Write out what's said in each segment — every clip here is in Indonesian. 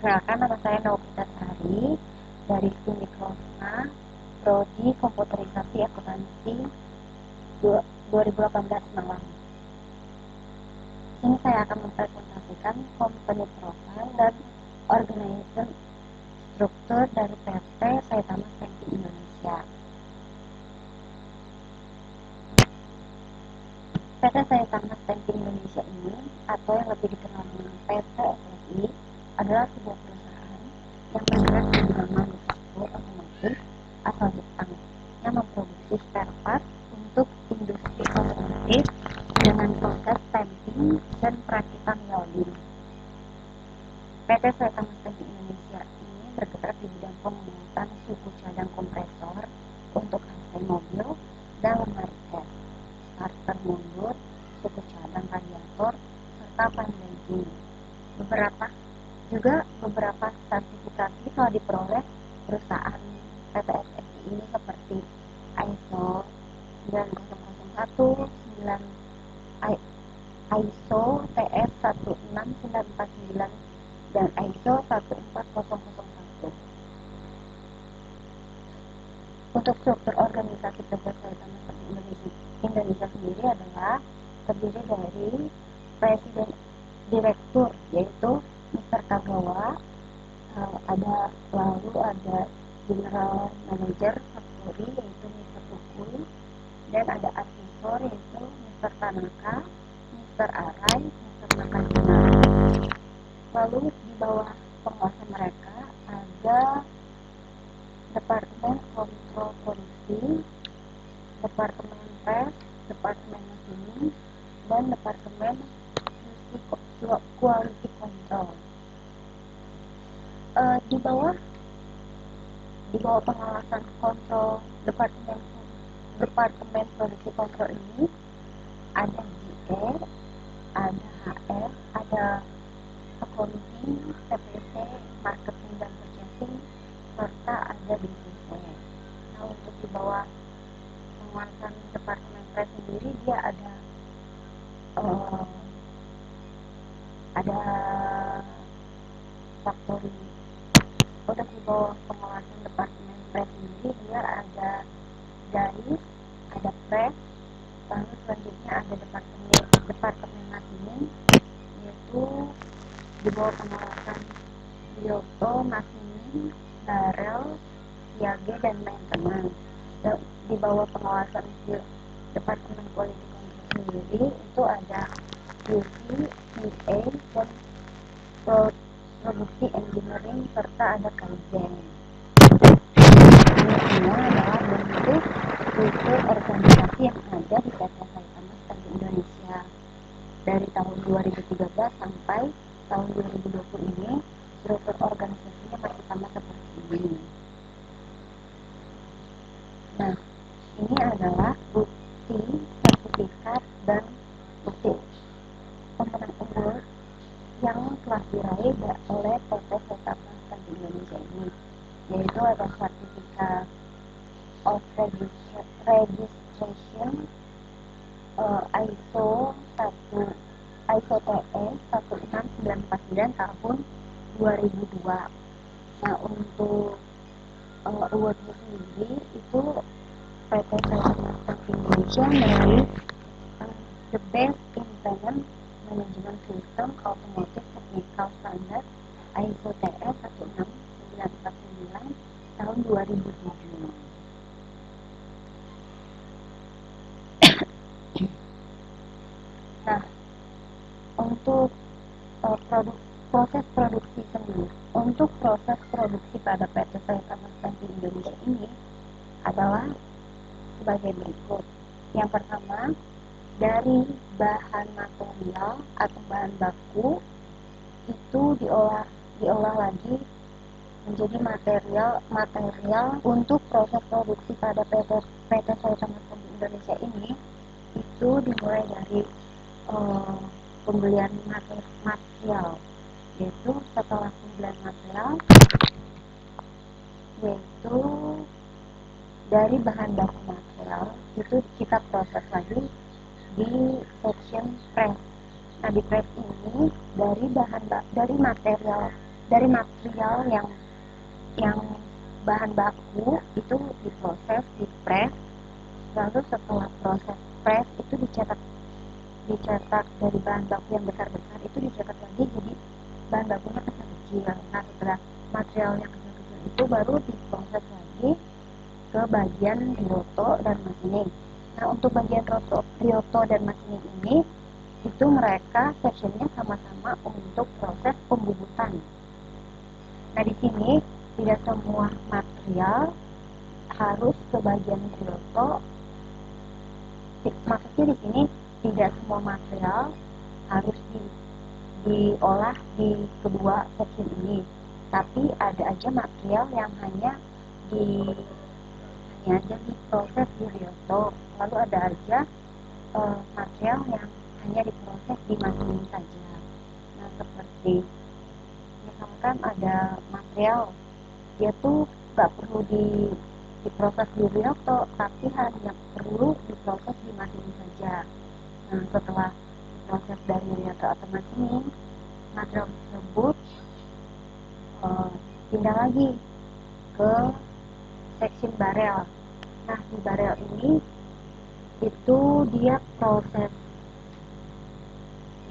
Perkenalkan, nama saya Novita Sari dari Studi Krosna, Prodi Komputerisasi Akuntansi 2018 Malang. Ini saya akan mempresentasikan company profile dan organization struktur dari PT Saitama Stamping Indonesia. PT Saitama Stamping Indonesia ini, atau yang lebih dikenal dengan PT SSI, adalah sebuah perusahaan yang bergerak di bidang manufaktur otomotif asal Jepang yang memproduksi spare part untuk industri otomotif dengan proses stamping dan perakitan welding. PT Saitama Stamping Indonesia ini bergerak di bidang pembuatan suku cadang kompresor untuk AC mobil dan lemari es, starter mundur, suku cadang radiator, serta pan-blading. Beberapa sertifikasi telah diperoleh perusahaan PT SSI ini seperti ISO 9001, ISO TS 16949 dan ISO 14001. Untuk struktur organisasi PT Saitama Stamping Indonesia sendiri adalah terdiri dari presiden direktur, yaitu Mr. Kagawa, lalu ada general manager Sapuri, yaitu Mr. Fukui, dan ada asesor, yaitu Mr. Tanaka, Mr. Arai, Mr. Nakajima. Lalu di bawah penguasa mereka ada Departemen Kontrol Produksi, Departemen Pres, Departemen Masinis, dan Departemen Quality Control. Di bawah pengawasan kontrol Departemen Produksi Kontrol ini ada GE, ada HR, ada accounting, TPC, marketing dan purchasing, serta ada BCC. Nah, untuk di bawah penguasaan Departemen Pres sendiri dia ada factory. Untuk di bawah pengawasan Departemen Pres sendiri dia ada DAIS, ada Pres, lalu selanjutnya ada Departemen Masinis, yaitu di bawah pengawasan Bioto, Masinis, Barel, Siage, dan Maintenance. Dan di bawah pengawasan Departemen Quality Control sendiri itu ada QC, QA, dan produksi engineering, serta ada Kaizen. Ini adalah bentuk struktur organisasi yang ada di PT Saitama Stamping Indonesia. Dari tahun 2013 sampai tahun 2020 ini, struktur organisasinya masih sama seperti ini. Nah, ini adalah bukti sertifikat dan bukti pemenang award yang telah diraih oleh PT Saitama Stamping Indonesia ini, yaitu ada sertifikat of registration ISO TS 16949 tahun 2002. Nah, untuk awardnya sendiri itu PT Saitama Stamping Indonesia meraih the best in payment management system automotive technical standard ISO TS 16949 tahun 2007. Nah, untuk proses produksi sendiri, untuk proses produksi pada PT Saitama Stamping Indonesia ini adalah sebagai berikut. Yang pertama, dari bahan material atau bahan baku itu diolah lagi menjadi material untuk proses produksi pada PT Saitama Stamping Indonesia ini. Itu dimulai dari pembelian material, yaitu setelah pembelian material, yaitu dari bahan baku material itu kita proses lagi di section press. Nah, di press ini dari material dari material yang bahan baku itu diproses, dipres, lalu setelah proses press itu dicetak dari bahan baku yang besar-besar itu dicetak lagi jadi bahan bakunya kecil-kecil. Nah setelah materialnya kecil-kecil itu baru diproses lagi ke bagian rioto dan machining. Nah untuk bagian rioto dan machining ini itu mereka sectionnya sama-sama untuk proses pembubutan. Nah di sini tidak semua material harus ke bagian rioto. Maksudnya di sini tidak semua material harus diolah di kedua section ini, tapi ada aja material yang hanya diproses di rioto, lalu ada aja material yang hanya diproses di machining saja. Nah seperti misalkan ada material dia tuh nggak perlu diproses di rioto, tapi hanya perlu diproses di machining saja. Nah setelah diproses dari rioto atau machining, material tersebut pindah lagi ke section barel. Nah di barel ini itu dia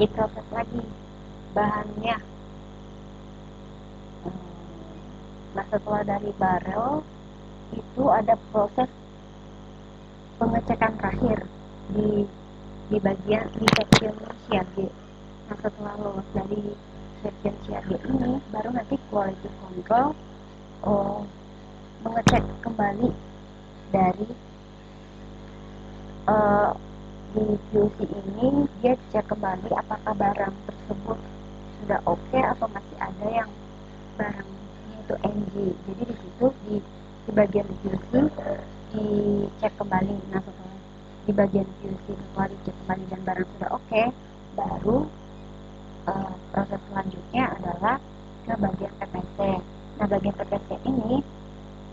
diproses lagi bahannya. Nah setelah dari barel itu ada proses pengecekan terakhir di bagian di section CRG. Nah setelah lolos dari section CRG ini baru nanti quality control mengecek kembali dari di QC ini dia cek kembali apakah barang tersebut sudah oke atau masih ada yang barangnya itu NG. Jadi di situ di bagian QC dicek kembali. Nah setelah di bagian QC setelah dicek kembali dan barang sudah oke, baru proses selanjutnya adalah ke bagian PPC. Nah bagian PPC ini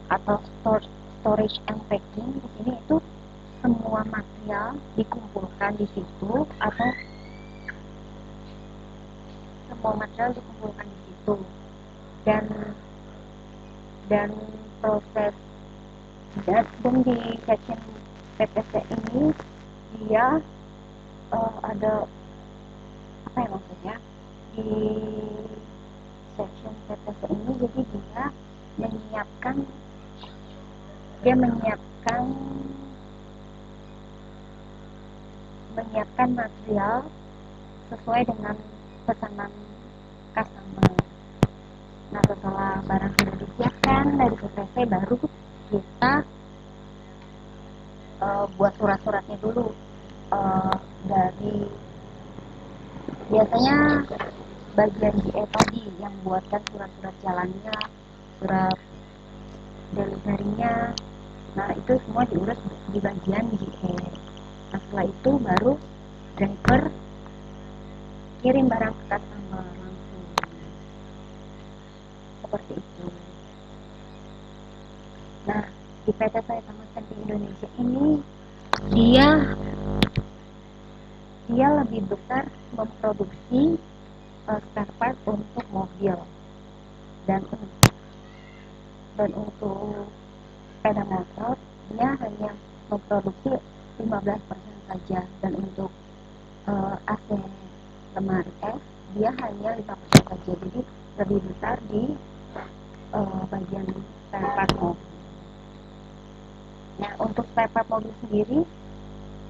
atau storage and packing di sini itu semua material dikumpulkan di situ atau semua material dikumpulkan di situ dan proses dan di section PPC ini dia ada apa ya maksudnya di section PPC ini jadi dia menyiapkan material sesuai dengan pesanan customer. Nah setelah barang sudah disiapkan dari PPC baru kita buat surat-suratnya dulu dari biasanya bagian GE tadi yang buatkan surat-surat jalannya, surat delivery-nya. Nah itu semua diurus di bagian GE. Nah setelah itu baru driver kirim barang ke customer langsung seperti itu. Nah di PT Saitama Stamping Indonesia ini dia lebih besar memproduksi spare part untuk mobil dan untuk sepeda motor dia hanya memproduksi 15% saja, dan untuk AC lemari es dia hanya 5% saja. Jadi lebih besar di bagian spare part mobil. Nah untuk spare part mobil sendiri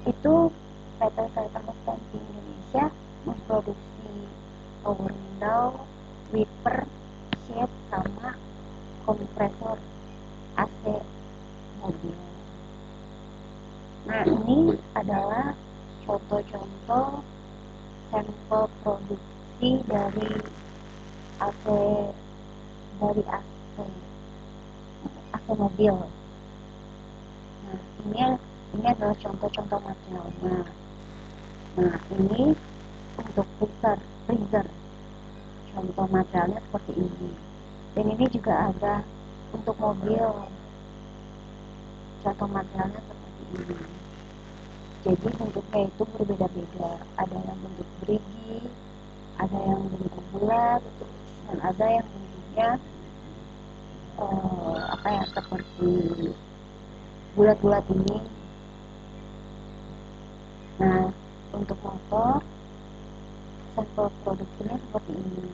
itu PT Saitama Stamping Indonesia memproduksi power window, wiper, shade, sama kompresor AC mobil. Nah ini adalah contoh-contoh sampel produksi dari AC mobil. Nah ini adalah contoh-contoh materialnya. Nah ini untuk freezer contoh materialnya seperti ini, dan ini juga ada untuk mobil contoh materialnya seperti ini. Jadi bentuknya itu berbeda-beda, ada yang bentuk berigi, ada yang bentuk bulat, dan ada yang bentuk bentuknya seperti bulat-bulat ini. Nah, untuk motor sampel produksinya seperti ini.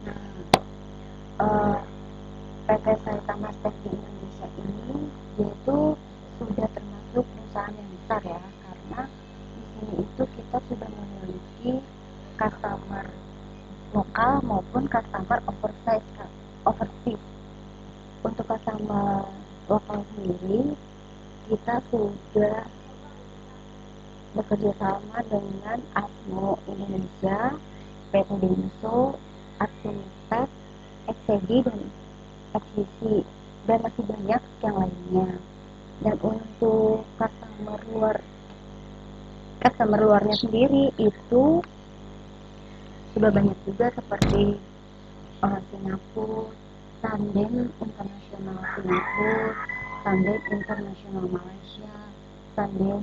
Nah, PT Saitama Steel di Indonesia ini yaitu sudah termasuk perusahaan yang besar ya, karena di sini itu kita sudah memiliki customer lokal maupun customer overseas. Untuk customer lokal sendiri kita sudah bekerja sama dengan ASMO Indonesia, PT Denso, Artunitek, XCD dan XCC, dan masih banyak yang lainnya. Dan untuk customer luarnya sendiri itu sudah banyak juga seperti Singapura, Sanden International Singapura, Sanden International Malaysia, Sanden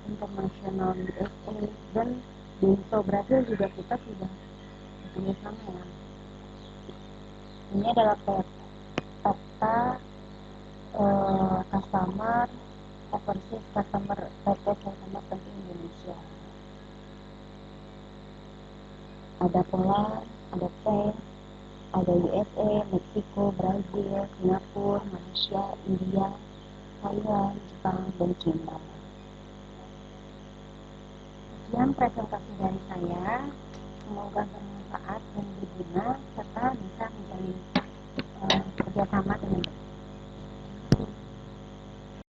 International USA, dan Denso Brazil juga kita sudah bekerja sama ya. Ini adalah peta customer overseas customer PT Saitama Steel Indonesia. Ada Poland, ada France, ada USA, Meksiko, Brazil, Singapura, Malaysia, India, Thailand, Jepang, dan China. Sekian presentasi dari saya. Semoga bermanfaat dan berguna serta bisa menjalin kerjasama dengan